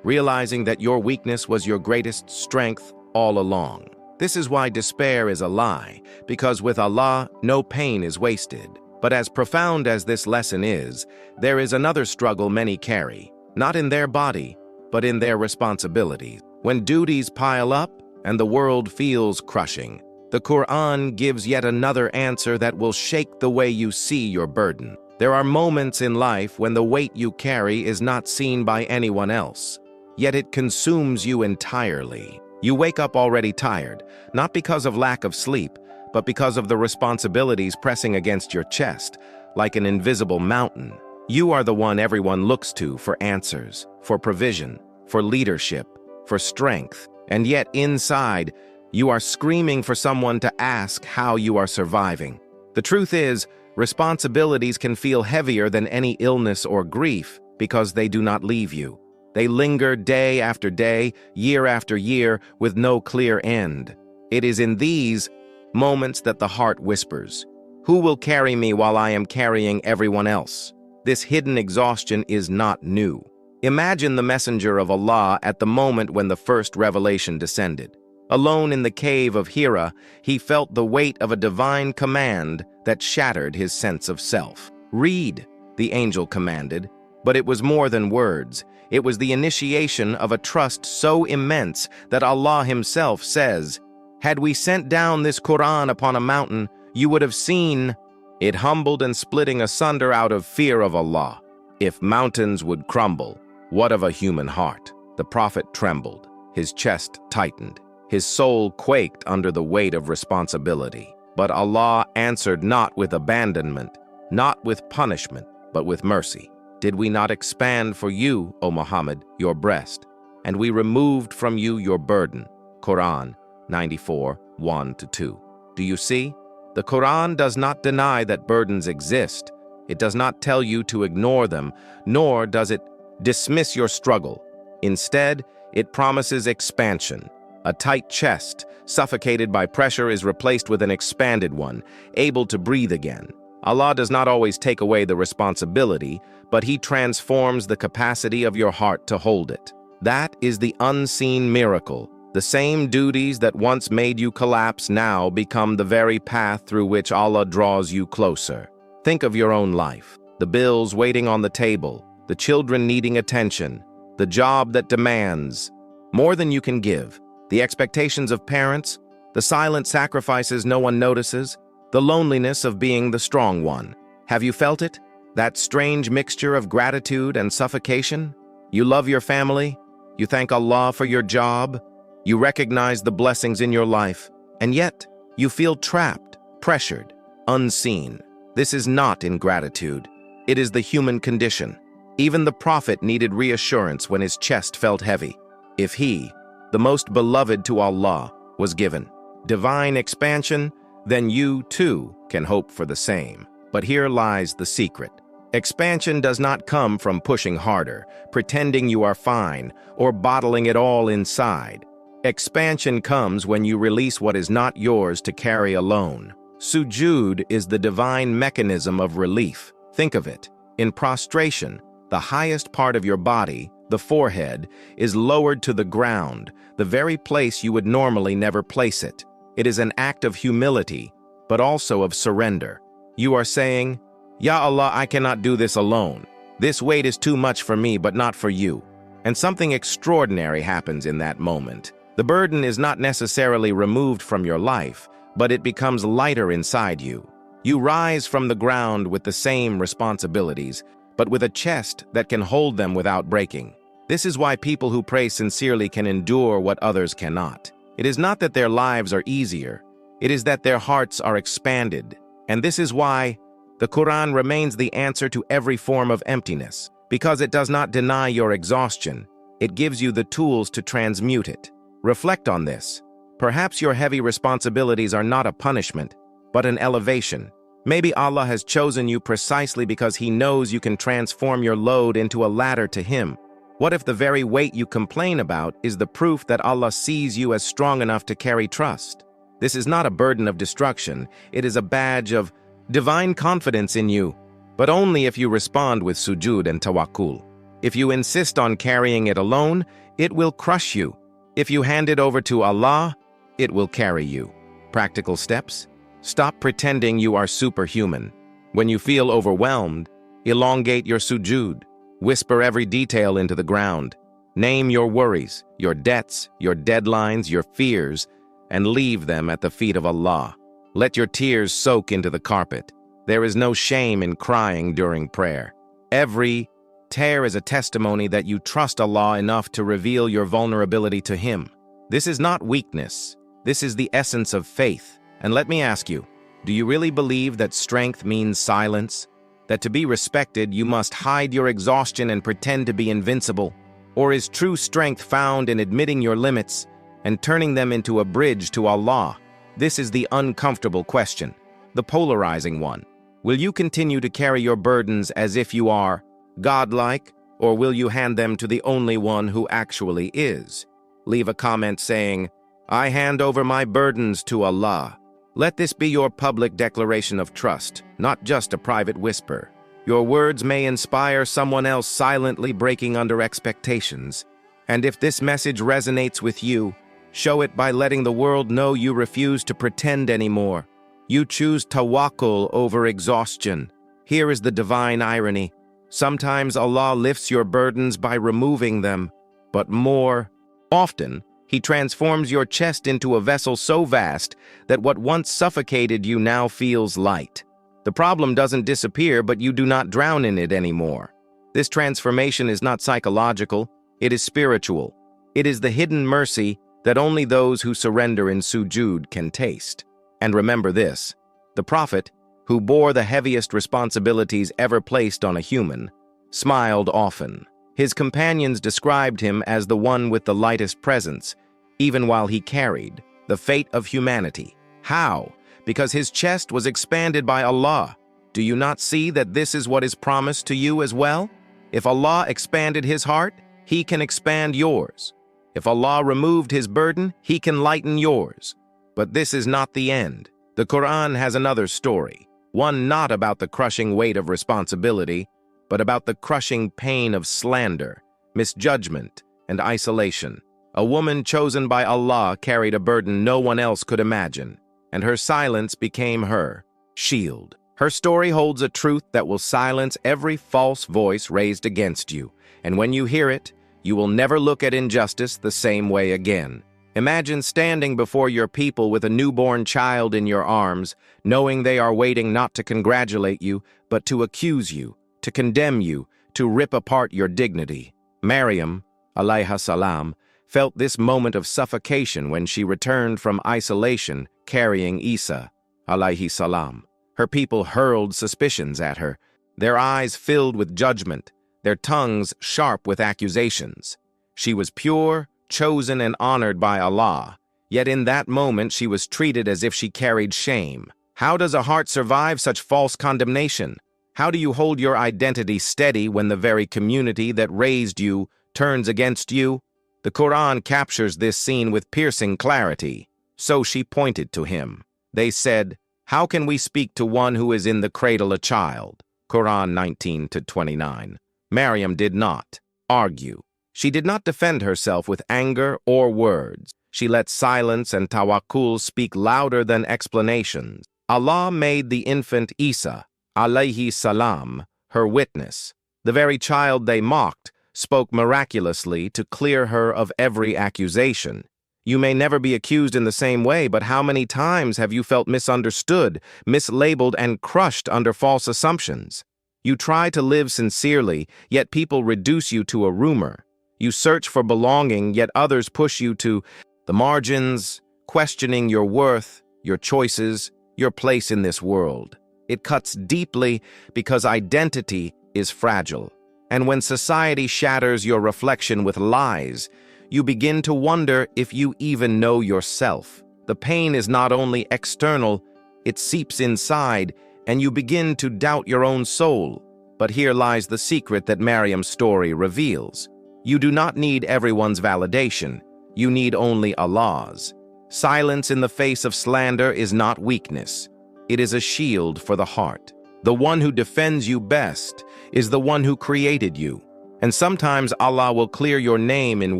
realizing that your weakness was your greatest strength all along. This is why despair is a lie, because with Allah, no pain is wasted. But as profound as this lesson is, there is another struggle many carry, not in their body, but in their responsibilities. When duties pile up and the world feels crushing, the Qur'an gives yet another answer that will shake the way you see your burden. There are moments in life when the weight you carry is not seen by anyone else, yet it consumes you entirely. You wake up already tired, not because of lack of sleep, but because of the responsibilities pressing against your chest, like an invisible mountain. You are the one everyone looks to for answers, for provision, for leadership, for strength, and yet inside, you are screaming for someone to ask how you are surviving. The truth is, responsibilities can feel heavier than any illness or grief because they do not leave you. They linger day after day, year after year, with no clear end. It is in these moments that the heart whispers, "Who will carry me while I am carrying everyone else?" This hidden exhaustion is not new. Imagine the messenger of Allah at the moment when the first revelation descended. Alone in the cave of Hira, he felt the weight of a divine command that shattered his sense of self. "Read," the angel commanded, but it was more than words. It was the initiation of a trust so immense that Allah Himself says, "Had we sent down this Qur'an upon a mountain, you would have seen it humbled and splitting asunder out of fear of Allah. If mountains would crumble, what of a human heart?" The prophet trembled, his chest tightened, his soul quaked under the weight of responsibility. But Allah answered not with abandonment, not with punishment, but with mercy. "Did we not expand for you, O Muhammad, your breast, and we removed from you your burden?" Quran 94, 1-2. Do you see? The Quran does not deny that burdens exist. It does not tell you to ignore them, nor does it dismiss your struggle. Instead, it promises expansion. A tight chest, suffocated by pressure, is replaced with an expanded one, able to breathe again. Allah does not always take away the responsibility, but He transforms the capacity of your heart to hold it. That is the unseen miracle. The same duties that once made you collapse now become the very path through which Allah draws you closer. Think of your own life, the bills waiting on the table, the children needing attention, the job that demands more than you can give, the expectations of parents, the silent sacrifices no one notices, the loneliness of being the strong one. Have you felt it? That strange mixture of gratitude and suffocation? You love your family, you thank Allah for your job, you recognize the blessings in your life, and yet you feel trapped, pressured, unseen. This is not ingratitude. It is the human condition. Even the prophet needed reassurance when his chest felt heavy. If he, the most beloved to Allah, was given divine expansion, then you, too, can hope for the same. But here lies the secret. Expansion does not come from pushing harder, pretending you are fine, or bottling it all inside. Expansion comes when you release what is not yours to carry alone. Sujood is the divine mechanism of relief. Think of it. In prostration, the highest part of your body, the forehead, is lowered to the ground, the very place you would normally never place it. It is an act of humility, but also of surrender. You are saying, "Ya Allah, I cannot do this alone. This weight is too much for me, but not for you." And something extraordinary happens in that moment. The burden is not necessarily removed from your life, but it becomes lighter inside you. You rise from the ground with the same responsibilities, but with a chest that can hold them without breaking. This is why people who pray sincerely can endure what others cannot. It is not that their lives are easier, it is that their hearts are expanded. And this is why the Quran remains the answer to every form of emptiness, because it does not deny your exhaustion, it gives you the tools to transmute it. Reflect on this. Perhaps your heavy responsibilities are not a punishment, but an elevation. Maybe Allah has chosen you precisely because He knows you can transform your load into a ladder to Him. What if the very weight you complain about is the proof that Allah sees you as strong enough to carry trust? This is not a burden of destruction, it is a badge of divine confidence in you, but only if you respond with sujood and tawakkul. If you insist on carrying it alone, it will crush you. If you hand it over to Allah, it will carry you. Practical steps? Stop pretending you are superhuman. When you feel overwhelmed, elongate your sujood. Whisper every detail into the ground. Name your worries, your debts, your deadlines, your fears, and leave them at the feet of Allah. Let your tears soak into the carpet. There is no shame in crying during prayer. Every tear is a testimony that you trust Allah enough to reveal your vulnerability to Him. This is not weakness. This is the essence of faith. And let me ask you, do you really believe that strength means silence? That to be respected, you must hide your exhaustion and pretend to be invincible? Or is true strength found in admitting your limits and turning them into a bridge to Allah? This is the uncomfortable question, the polarizing one. Will you continue to carry your burdens as if you are godlike, or will you hand them to the only one who actually is? Leave a comment saying, "I hand over my burdens to Allah." Let this be your public declaration of trust, not just a private whisper. Your words may inspire someone else silently breaking under expectations. And if this message resonates with you, show it by letting the world know you refuse to pretend anymore. You choose tawakkul over exhaustion. Here is the divine irony. Sometimes Allah lifts your burdens by removing them, but more often, He transforms your chest into a vessel so vast that what once suffocated you now feels light. The problem doesn't disappear, but you do not drown in it anymore. This transformation is not psychological, it is spiritual. It is the hidden mercy that only those who surrender in sujood can taste. And remember this, the Prophet, who bore the heaviest responsibilities ever placed on a human, smiled often. His companions described him as the one with the lightest presence, even while he carried the fate of humanity. How? Because his chest was expanded by Allah. Do you not see that this is what is promised to you as well? If Allah expanded His heart, He can expand yours. If Allah removed His burden, He can lighten yours. But this is not the end. The Quran has another story, one not about the crushing weight of responsibility, but about the crushing pain of slander, misjudgment, and isolation. A woman chosen by Allah carried a burden no one else could imagine, and her silence became her shield. Her story holds a truth that will silence every false voice raised against you, and when you hear it, you will never look at injustice the same way again. Imagine standing before your people with a newborn child in your arms, knowing they are waiting not to congratulate you, but to accuse you, to condemn you, to rip apart your dignity. Maryam, alayha salam, felt this moment of suffocation when she returned from isolation carrying Isa, alayhi salam. Her people hurled suspicions at her, their eyes filled with judgment, their tongues sharp with accusations. She was pure, chosen, and honored by Allah, yet in that moment she was treated as if she carried shame. How does a heart survive such false condemnation? How do you hold your identity steady when the very community that raised you turns against you? The Qur'an captures this scene with piercing clarity. So she pointed to him. They said, "How can we speak to one who is in the cradle a child?" Qur'an 19-29. Maryam did not argue. She did not defend herself with anger or words. She let silence and tawakkul speak louder than explanations. Allah made the infant Isa, alayhi salam, her witness. The very child they mocked spoke miraculously to clear her of every accusation. You may never be accused in the same way, but how many times have you felt misunderstood, mislabeled, and crushed under false assumptions? You try to live sincerely, yet people reduce you to a rumor. You search for belonging, yet others push you to the margins, questioning your worth, your choices, your place in this world. It cuts deeply because identity is fragile. And when society shatters your reflection with lies, you begin to wonder if you even know yourself. The pain is not only external, it seeps inside, and you begin to doubt your own soul. But here lies the secret that Maryam's story reveals. You do not need everyone's validation. You need only Allah's. Silence in the face of slander is not weakness. It is a shield for the heart. The one who defends you best is the one who created you. And sometimes Allah will clear your name in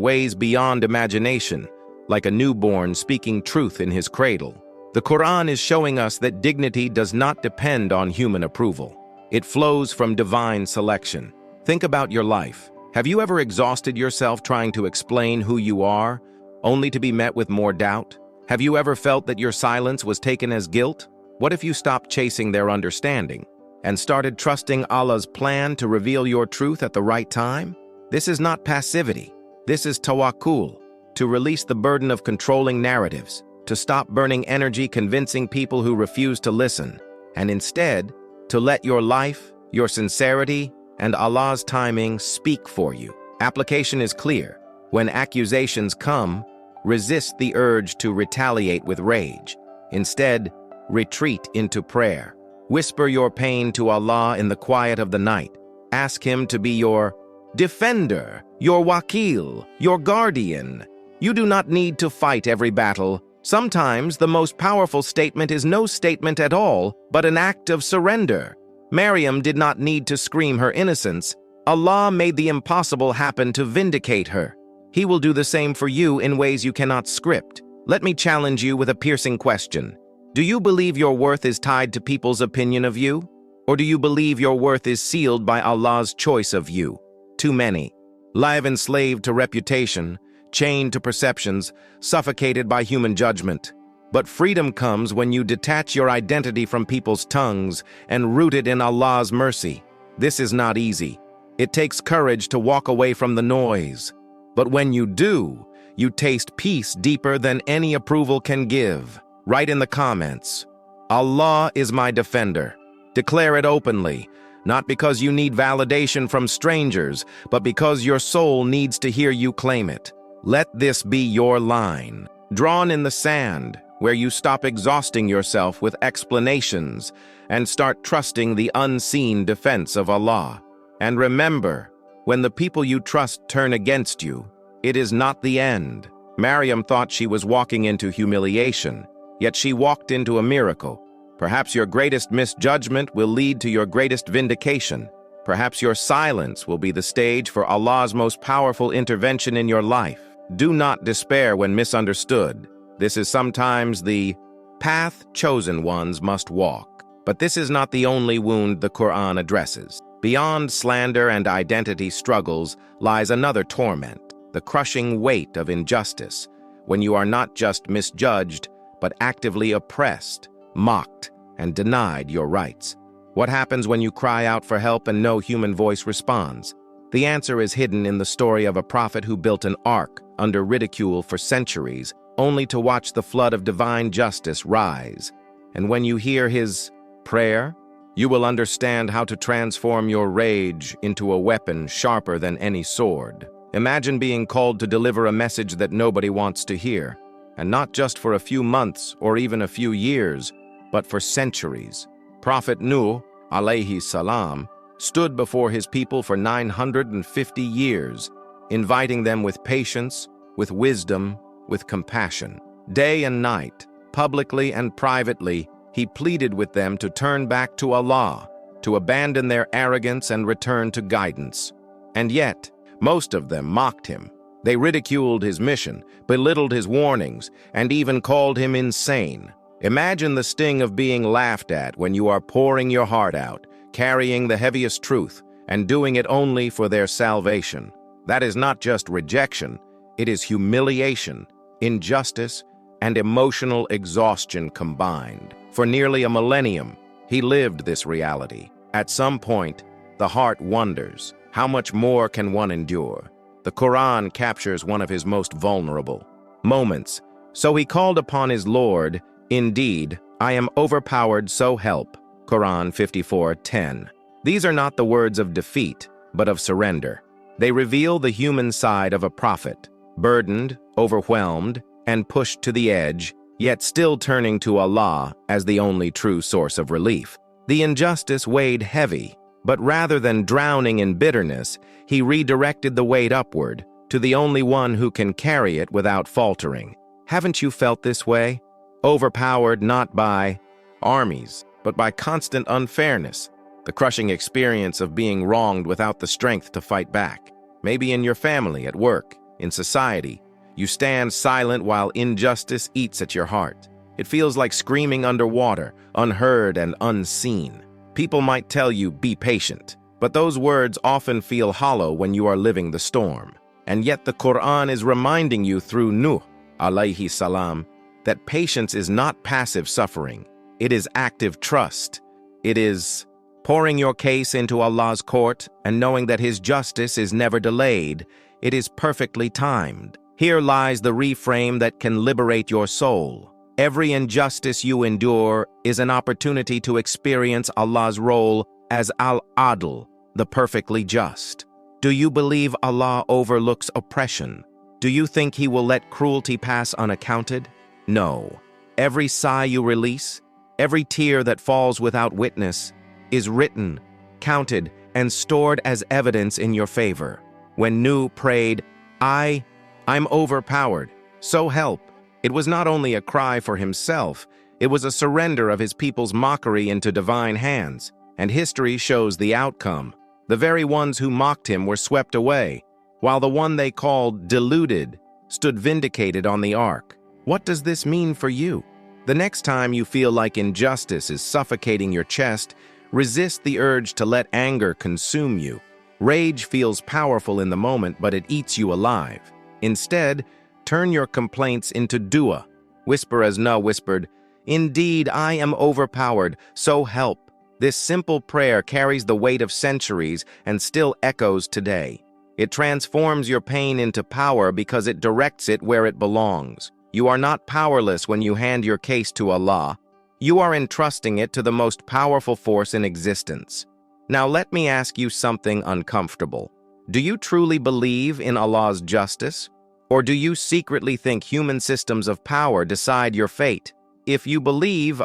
ways beyond imagination, like a newborn speaking truth in his cradle. The Quran is showing us that dignity does not depend on human approval. It flows from divine selection. Think about your life. Have you ever exhausted yourself trying to explain who you are, only to be met with more doubt? Have you ever felt that your silence was taken as guilt? What if you stopped chasing their understanding and started trusting Allah's plan to reveal your truth at the right time? This is not passivity. This is tawakkul, to release the burden of controlling narratives, to stop burning energy convincing people who refuse to listen, and instead, to let your life, your sincerity, and Allah's timing speak for you. Application is clear. When accusations come, resist the urge to retaliate with rage. Instead, retreat into prayer. Whisper your pain to Allah in the quiet of the night. Ask Him to be your defender, your wakil, your guardian. You do not need to fight every battle. Sometimes the most powerful statement is no statement at all, but an act of surrender. Maryam did not need to scream her innocence. Allah made the impossible happen to vindicate her. He will do the same for you in ways you cannot script. Let me challenge you with a piercing question. Do you believe your worth is tied to people's opinion of you? Or do you believe your worth is sealed by Allah's choice of you? Too many live enslaved to reputation, chained to perceptions, suffocated by human judgment. But freedom comes when you detach your identity from people's tongues and root it in Allah's mercy. This is not easy. It takes courage to walk away from the noise. But when you do, you taste peace deeper than any approval can give. Write in the comments, Allah is my defender. Declare it openly, not because you need validation from strangers, but because your soul needs to hear you claim it. Let this be your line, drawn in the sand, where you stop exhausting yourself with explanations and start trusting the unseen defense of Allah. And remember, when the people you trust turn against you, it is not the end. Maryam thought she was walking into humiliation, yet she walked into a miracle. Perhaps your greatest misjudgment will lead to your greatest vindication. Perhaps your silence will be the stage for Allah's most powerful intervention in your life. Do not despair when misunderstood. This is sometimes the path chosen ones must walk. But this is not the only wound the Quran addresses. Beyond slander and identity struggles lies another torment, the crushing weight of injustice, when you are not just misjudged, but actively oppressed, mocked, and denied your rights. What happens when you cry out for help and no human voice responds? The answer is hidden in the story of a prophet who built an ark under ridicule for centuries, only to watch the flood of divine justice rise. And when you hear his prayer, You will understand how to transform your rage into a weapon sharper than any sword. Imagine being called to deliver a message that nobody wants to hear, and not just for a few months or even a few years, but for centuries. Prophet Nuh, alayhi salam, stood before his people for 950 years, inviting them with patience, with wisdom, with compassion. Day and night, publicly and privately, he pleaded with them to turn back to Allah, to abandon their arrogance and return to guidance. And yet, most of them mocked him. They ridiculed his mission, belittled his warnings, and even called him insane. Imagine the sting of being laughed at when you are pouring your heart out, carrying the heaviest truth, and doing it only for their salvation. That is not just rejection, it is humiliation, injustice, and emotional exhaustion combined. For nearly a millennium, he lived this reality. At some point, the heart wonders, how much more can one endure? The Qur'an captures one of his most vulnerable moments. So he called upon his Lord, "Indeed, I am overpowered, so help." Qur'an 54:10. These are not the words of defeat, but of surrender. They reveal the human side of a prophet, burdened, overwhelmed, and pushed to the edge, yet still turning to Allah as the only true source of relief. The injustice weighed heavy, but rather than drowning in bitterness, he redirected the weight upward, to the only one who can carry it without faltering. Haven't you felt this way? Overpowered not by armies, but by constant unfairness, the crushing experience of being wronged without the strength to fight back. Maybe in your family, at work, in society, you stand silent while injustice eats at your heart. It feels like screaming underwater, unheard and unseen. People might tell you, "Be patient," but those words often feel hollow when you are living the storm. And yet the Qur'an is reminding you through Nuh, alayhi salam, that patience is not passive suffering. It is active trust. It is pouring your case into Allah's court and knowing that His justice is never delayed. It is perfectly timed. Here lies the reframe that can liberate your soul. Every injustice you endure is an opportunity to experience Allah's role as Al-Adl, the perfectly just. Do you believe Allah overlooks oppression? Do you think He will let cruelty pass unaccounted? No. Every sigh you release, every tear that falls without witness, is written, counted, and stored as evidence in your favor. When Nuh prayed, I'm overpowered, so help, it was not only a cry for himself, it was a surrender of his people's mockery into divine hands, and history shows the outcome. The very ones who mocked him were swept away, while the one they called deluded stood vindicated on the ark. What does this mean for you? The next time you feel like injustice is suffocating your chest, resist the urge to let anger consume you. Rage feels powerful in the moment, but it eats you alive. Instead, turn your complaints into dua. Whisper as Nuh whispered, "Indeed, I am overpowered, so help." This simple prayer carries the weight of centuries and still echoes today. It transforms your pain into power because it directs it where it belongs. You are not powerless when you hand your case to Allah. You are entrusting it to the most powerful force in existence. Now let me ask you something uncomfortable. Do you truly believe in Allah's justice? Or do you secretly think human systems of power decide your fate? If you believe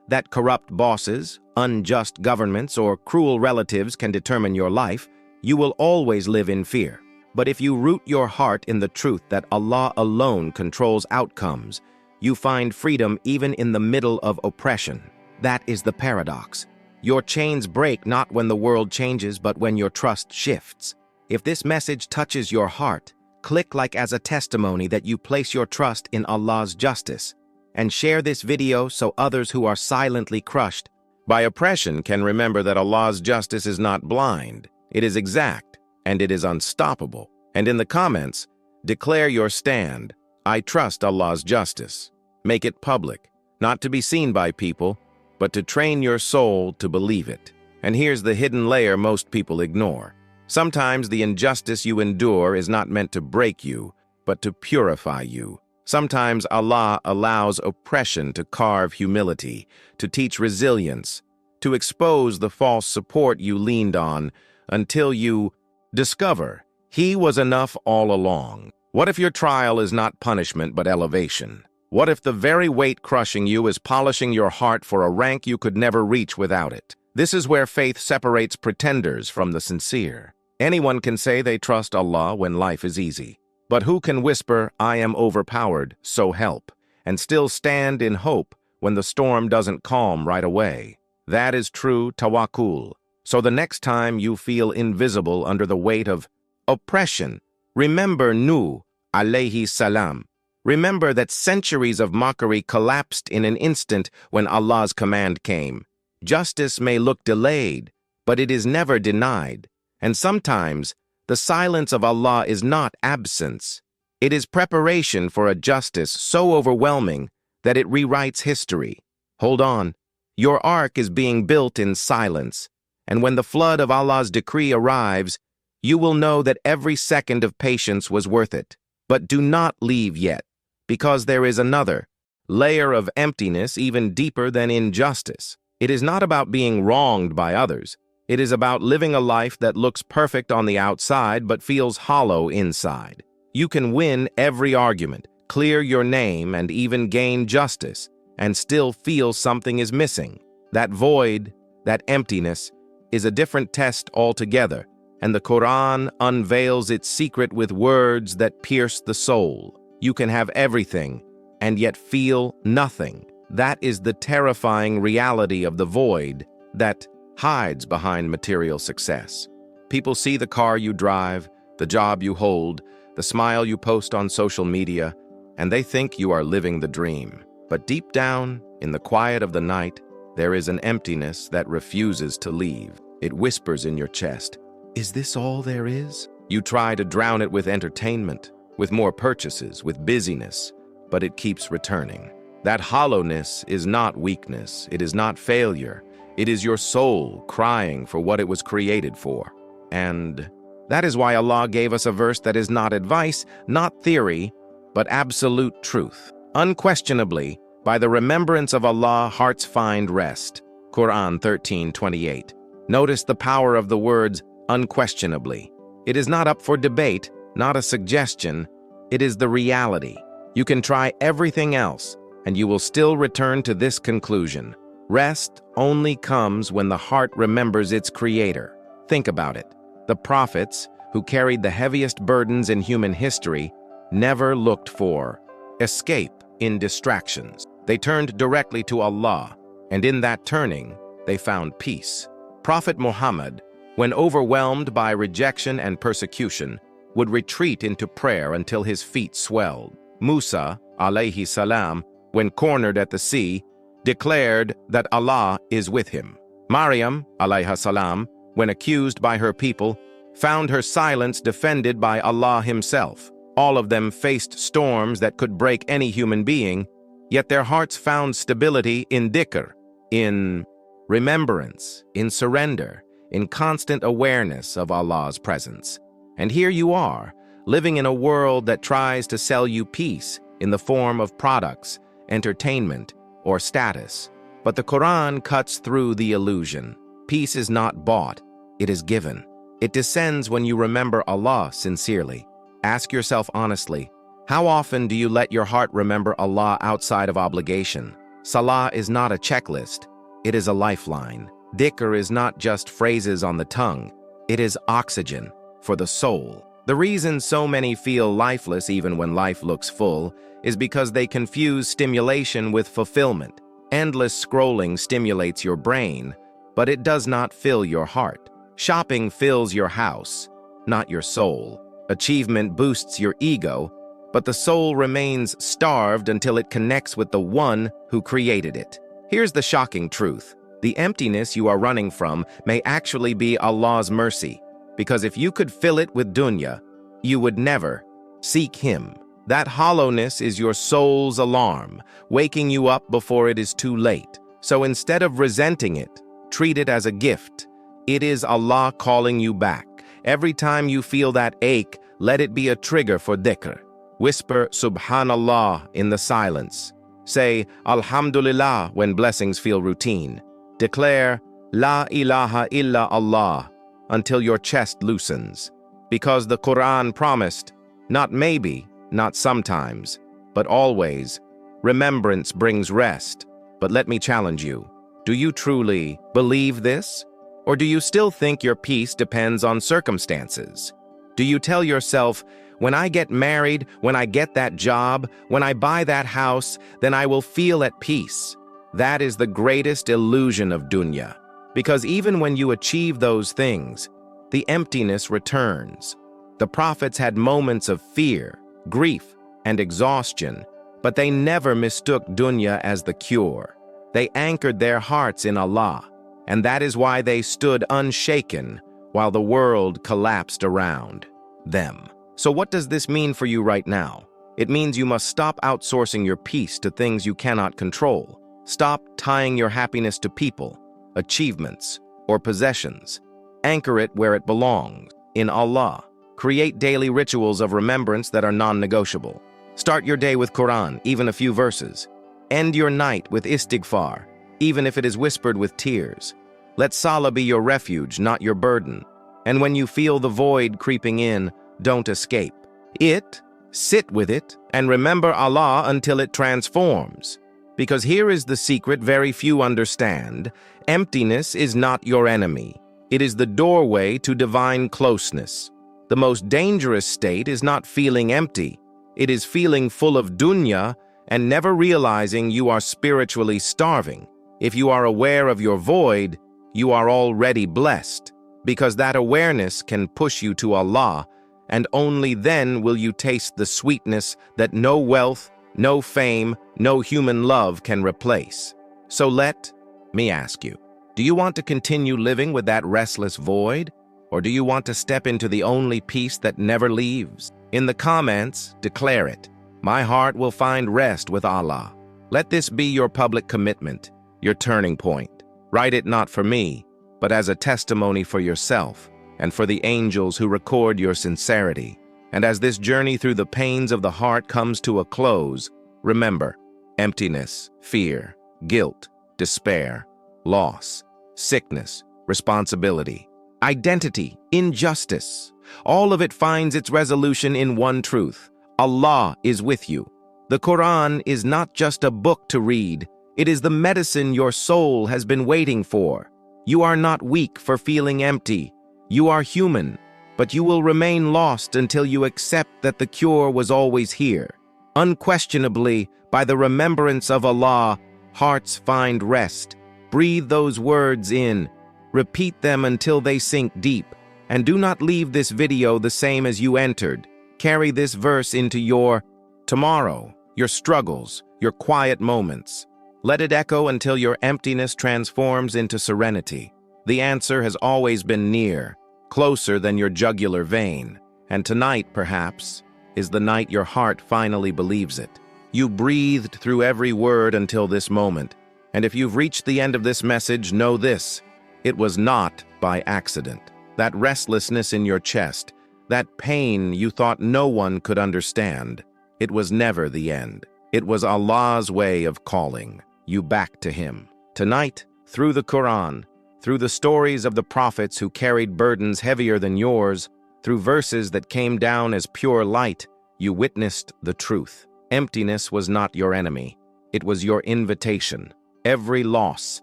that corrupt bosses, unjust governments, or cruel relatives can determine your life, you will always live in fear. But if you root your heart in the truth that Allah alone controls outcomes, you find freedom even in the middle of oppression. That is the paradox. Your chains break not when the world changes, but when your trust shifts. If this message touches your heart, click like as a testimony that you place your trust in Allah's justice, and share this video so others who are silently crushed by oppression can remember that Allah's justice is not blind, it is exact, and it is unstoppable. And in the comments, declare your stand. I trust Allah's justice. Make it public, not to be seen by people, but to train your soul to believe it. And here's the hidden layer most people ignore. Sometimes the injustice you endure is not meant to break you, but to purify you. Sometimes Allah allows oppression to carve humility, to teach resilience, to expose the false support you leaned on until you discover He was enough all along. What if your trial is not punishment but elevation? What if the very weight crushing you is polishing your heart for a rank you could never reach without it? This is where faith separates pretenders from the sincere. Anyone can say they trust Allah when life is easy. But who can whisper, "I am overpowered, so help," and still stand in hope when the storm doesn't calm right away? That is true tawakkul. So the next time you feel invisible under the weight of oppression, remember Nuh alayhi salam. Remember that centuries of mockery collapsed in an instant when Allah's command came. Justice may look delayed, but it is never denied. And sometimes, the silence of Allah is not absence. It is preparation for a justice so overwhelming that it rewrites history. Hold on. Your ark is being built in silence, and when the flood of Allah's decree arrives, you will know that every second of patience was worth it. But do not leave yet, because there is another layer of emptiness even deeper than injustice. It is not about being wronged by others. It is about living a life that looks perfect on the outside but feels hollow inside. You can win every argument, clear your name, and even gain justice, and still feel something is missing. That void, that emptiness, is a different test altogether, and the Qur'an unveils its secret with words that pierce the soul. You can have everything, and yet feel nothing. That is the terrifying reality of the void that hides behind material success. People see the car you drive, the job you hold, the smile you post on social media, and they think you are living the dream. But deep down, in the quiet of the night, there is an emptiness that refuses to leave. It whispers in your chest, "Is this all there is?" You try to drown it with entertainment, with more purchases, with busyness, but it keeps returning. That hollowness is not weakness, it is not failure. It is your soul crying for what it was created for. And that is why Allah gave us a verse that is not advice, not theory, but absolute truth. Unquestionably, by the remembrance of Allah, hearts find rest. Qur'an 13:28. Notice the power of the words unquestionably. It is not up for debate, not a suggestion. It is the reality. You can try everything else, and you will still return to this conclusion. Rest only comes when the heart remembers its creator. Think about it. The prophets, who carried the heaviest burdens in human history, never looked for escape in distractions. They turned directly to Allah, and in that turning, they found peace. Prophet Muhammad, when overwhelmed by rejection and persecution, would retreat into prayer until his feet swelled. Musa, alayhi salam, when cornered at the sea, declared that Allah is with him. Maryam, alayha salam, when accused by her people, found her silence defended by Allah himself. All of them faced storms that could break any human being, yet their hearts found stability in dhikr, in remembrance, in surrender, in constant awareness of Allah's presence. And here you are, living in a world that tries to sell you peace in the form of products, entertainment, or status. But the Quran cuts through the illusion. Peace is not bought, it is given. It descends when you remember Allah sincerely. Ask yourself honestly, how often do you let your heart remember Allah outside of obligation? Salah is not a checklist, it is a lifeline. Dhikr is not just phrases on the tongue, it is oxygen for the soul. The reason so many feel lifeless even when life looks full is because they confuse stimulation with fulfillment. Endless scrolling stimulates your brain, but it does not fill your heart. Shopping fills your house, not your soul. Achievement boosts your ego, but the soul remains starved until it connects with the one who created it. Here's the shocking truth. The emptiness you are running from may actually be Allah's mercy, because if you could fill it with dunya, you would never seek Him. That hollowness is your soul's alarm, waking you up before it is too late. So instead of resenting it, treat it as a gift. It is Allah calling you back. Every time you feel that ache, let it be a trigger for dhikr. Whisper Subhanallah in the silence. Say Alhamdulillah when blessings feel routine. Declare La ilaha illa Allah, until your chest loosens. Because the Qur'an promised, not maybe, not sometimes, but always, remembrance brings rest. But let me challenge you. Do you truly believe this? Or do you still think your peace depends on circumstances? Do you tell yourself, when I get married, when I get that job, when I buy that house, then I will feel at peace? That is the greatest illusion of dunya. Because even when you achieve those things, the emptiness returns. The prophets had moments of fear, grief, and exhaustion, but they never mistook dunya as the cure. They anchored their hearts in Allah, and that is why they stood unshaken while the world collapsed around them. So what does this mean for you right now? It means you must stop outsourcing your peace to things you cannot control. Stop tying your happiness to people, achievements, or possessions. Anchor it where it belongs, in Allah. Create daily rituals of remembrance that are non-negotiable. Start your day with Qur'an, even a few verses. End your night with istighfar, even if it is whispered with tears. Let Salah be your refuge, not your burden. And when you feel the void creeping in, don't escape it, sit with it, and remember Allah until it transforms. Because here is the secret very few understand. Emptiness is not your enemy. It is the doorway to divine closeness. The most dangerous state is not feeling empty. It is feeling full of dunya and never realizing you are spiritually starving. If you are aware of your void, you are already blessed, because that awareness can push you to Allah, and only then will you taste the sweetness that no wealth, no fame, no human love can replace. So let me ask you, do you want to continue living with that restless void? Or do you want to step into the only peace that never leaves? In the comments, declare it. My heart will find rest with Allah. Let this be your public commitment, your turning point. Write it not for me, but as a testimony for yourself and for the angels who record your sincerity. And as this journey through the pains of the heart comes to a close, remember, emptiness, fear, guilt, despair, loss, sickness, responsibility, identity, injustice, all of it finds its resolution in one truth. Allah is with you. The Quran is not just a book to read. It is the medicine your soul has been waiting for. You are not weak for feeling empty. You are human, but you will remain lost until you accept that the cure was always here. Unquestionably, by the remembrance of Allah, hearts find rest. Breathe those words in. Repeat them until they sink deep. And do not leave this video the same as you entered. Carry this verse into your tomorrow, your struggles, your quiet moments. Let it echo until your emptiness transforms into serenity. The answer has always been near, closer than your jugular vein. And tonight, perhaps, is the night your heart finally believes it. You breathed through every word until this moment. And if you've reached the end of this message, know this: it was not by accident. That restlessness in your chest, that pain you thought no one could understand, it was never the end. It was Allah's way of calling you back to Him. Tonight, through the Quran, through the stories of the prophets who carried burdens heavier than yours, through verses that came down as pure light, you witnessed the truth. Emptiness was not your enemy. It was your invitation. Every loss,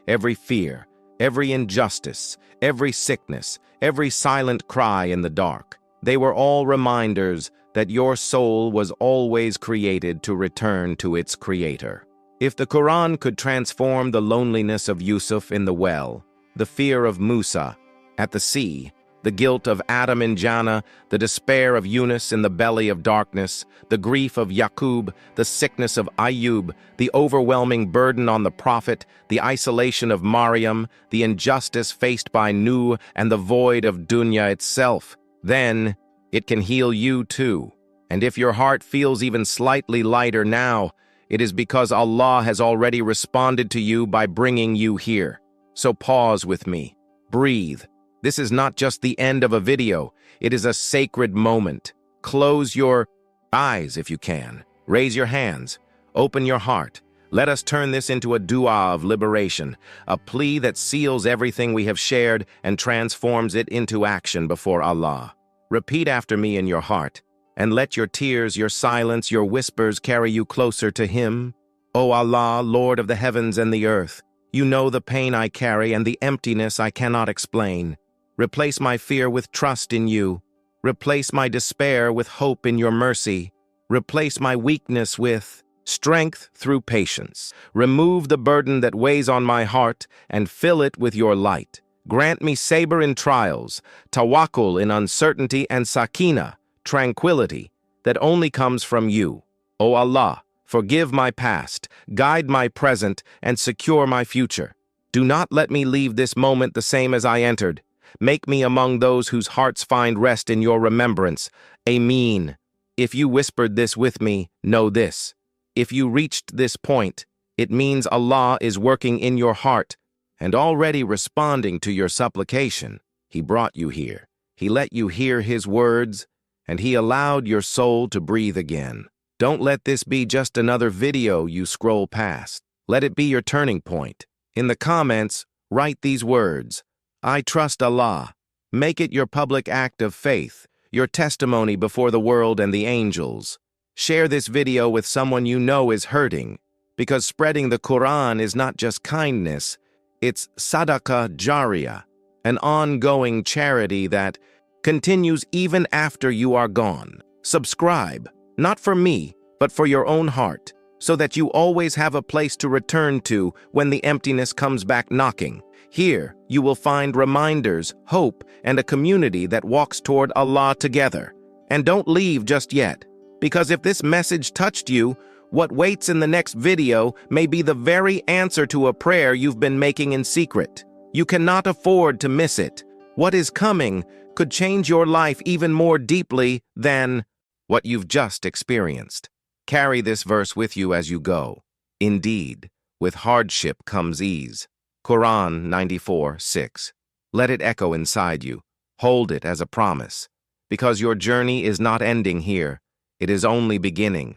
every fear, every injustice, every sickness, every silent cry in the dark, they were all reminders that your soul was always created to return to its creator. If the Quran could transform the loneliness of Yusuf in the well, the fear of Musa at the sea, the guilt of Adam in Jannah, the despair of Yunus in the belly of darkness, the grief of Yaqub, the sickness of Ayyub, the overwhelming burden on the prophet, the isolation of Maryam, the injustice faced by Nuh, and the void of dunya itself, then it can heal you too. And if your heart feels even slightly lighter now, it is because Allah has already responded to you by bringing you here. So pause with me. Breathe. This is not just the end of a video. It is a sacred moment. Close your eyes if you can. Raise your hands. Open your heart. Let us turn this into a dua of liberation, a plea that seals everything we have shared and transforms it into action before Allah. Repeat after me in your heart, and let your tears, your silence, your whispers carry you closer to Him. O Allah, Lord of the heavens and the earth, you know the pain I carry and the emptiness I cannot explain. Replace my fear with trust in you. Replace my despair with hope in your mercy. Replace my weakness with strength through patience. Remove the burden that weighs on my heart and fill it with your light. Grant me sabr in trials, tawakkul in uncertainty, and sakina, tranquility, that only comes from you. O Allah, forgive my past, guide my present, and secure my future. Do not let me leave this moment the same as I entered. Make me among those whose hearts find rest in your remembrance. Ameen. If you whispered this with me, know this. If you reached this point, it means Allah is working in your heart and already responding to your supplication. He brought you here. He let you hear His words, and He allowed your soul to breathe again. Don't let this be just another video you scroll past. Let it be your turning point. In the comments, write these words: I trust Allah. Make it your public act of faith, your testimony before the world and the angels. Share this video with someone you know is hurting, because spreading the Qur'an is not just kindness, it's sadaqah jariyah, an ongoing charity that continues even after you are gone. Subscribe, not for me, but for your own heart, so that you always have a place to return to when the emptiness comes back knocking. Here, you will find reminders, hope, and a community that walks toward Allah together. And don't leave just yet, because if this message touched you, what waits in the next video may be the very answer to a prayer you've been making in secret. You cannot afford to miss it. What is coming could change your life even more deeply than what you've just experienced. Carry this verse with you as you go. Indeed, with hardship comes ease. Quran 94:6. Let it echo inside you. Hold it as a promise, because your journey is not ending here. It is only beginning.